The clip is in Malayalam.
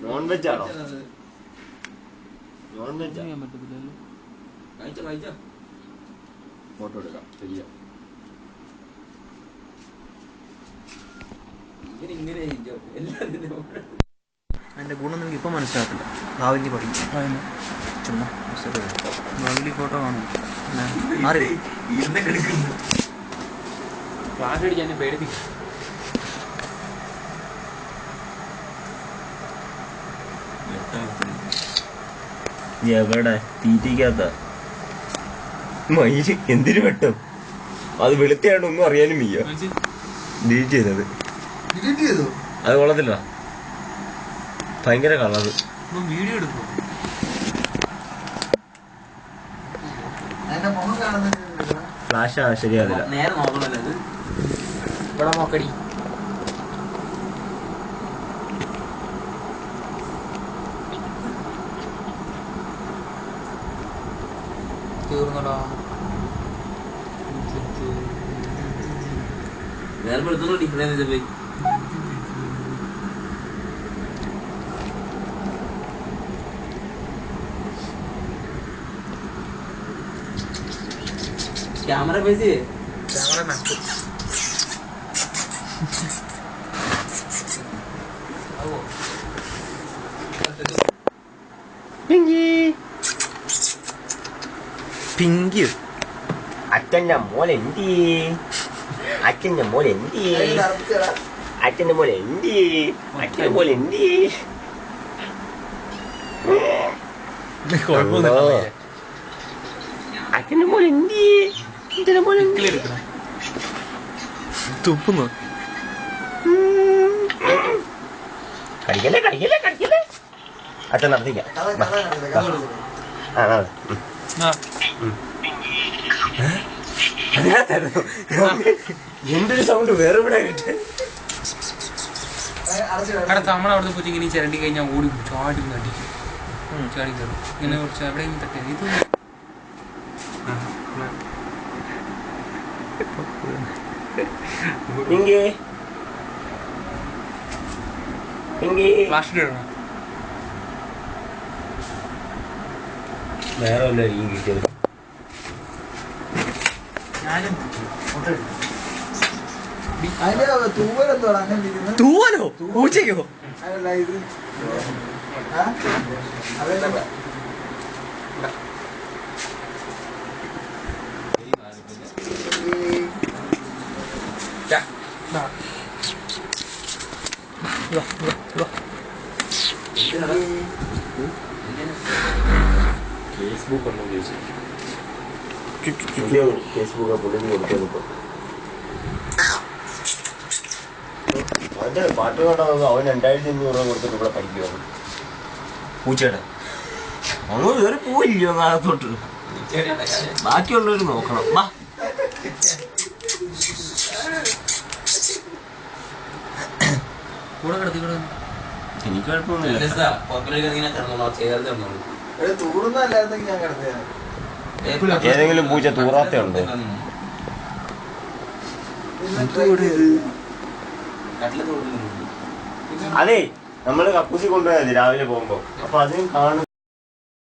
നോൺ വെജ് ആണോ? നോൺ വെജ് ഫോട്ടോ എടുക്കാം. ശരിയാ. അതിൻ്റെ ഗുണം നമുക്ക് ഇപ്പം മനസ്സിലാക്കില്ല. ഭാവിയിൽ പഠിക്കും. ചുമ്മാ ഭാവിയിൽ ഫോട്ടോ കാണും. മാറി ക്ലാസ് അടിക്കാൻ പേടിപ്പിക്കും. എവിടെ തീറ്റിക്കാത്ത മയില് എന്തിനു വെട്ടും? അത് വെളുത്തയാണ്ട് ഒന്നും അറിയാനും വയ്യ. ഡിലീറ്റ് ചെയ്തത് അത് കൊള്ളത്തില്ല. ഭയങ്കര കളറ്. വീഡിയോ എടുക്കും. ഫ്ലാഷാ ശരിയാവില്ല. നേരെ നോക്കണല്ലോ ഇത്. ഇവിടെ നോക്കടി. തീർന്നടാ. വേറെ ഡിഫറൻസ് പോയി. ക്യാമറ പേജ് ക്യാമറ നട്ടു. പിങ്കി അച്ഛൻ്റെ മോൻ എന്തി? അച്ഛൻ്റെ മോൻ എന്തി? അച്ഛൻ്റെ മോൻ എന്തി? അച്ഛൻ്റെ മോൻ എന്തി? അച്ഛൻ്റെ മോൻ എന്തി? അച്ഛൻ്റെ മോൻ എന്തി? തുപ്പുന്നു. കടിക്കല്ലേ കടിക്കല്ലേ കടിക്കല്ലേ. അച്ഛൻ നടത്തിക്കാം. എന്തൊരു സൗണ്ട് വേറെ ഇവിടെ കിട്ടെ. നമ്മളവിടുന്ന് പോയി ഇങ്ങനെ ചിരണ്ടി കഴിഞ്ഞാൽ ഓടി ചാടി അടിക്കും. ചാടി കയറും ഇങ്ങനെ കുറച്ച് എവിടെയെങ്കിലും തട്ടേ. ഇത് വേറെ വല്ലതായിരിക്കും കിട്ടിയത്. തൂവലോ പൂച്ചയ്ക്കോ? ഫേസ്ബുക്ക് ഒന്നും ചോദിച്ചു. ഫേസ്ബുക്ക് പുള്ളിന് കൊടുത്തു. അവന്റെ പാട്ട് കേട്ടോ. അവൻ 2500 രൂപ കൊടുത്തിട്ട് ഇവിടെ പഠിക്കുവാണ്. പൂച്ചയുടെ അങ്ങ് വേറെ പോയില്ലയോ നാളത്തോട്ട്. ബാക്കിയുള്ളവർ നോക്കണം. വാ എനിക്ക് കുഴപ്പമൊന്നുമില്ല. ഏതെങ്കിലും പൂച്ച തൂറാത്തുണ്ടോ? അതെ നമ്മള് കക്കൂസി കൊണ്ടുപോയാൽ മതി രാവിലെ പോകുമ്പോ. അപ്പൊ അതിനും കാണും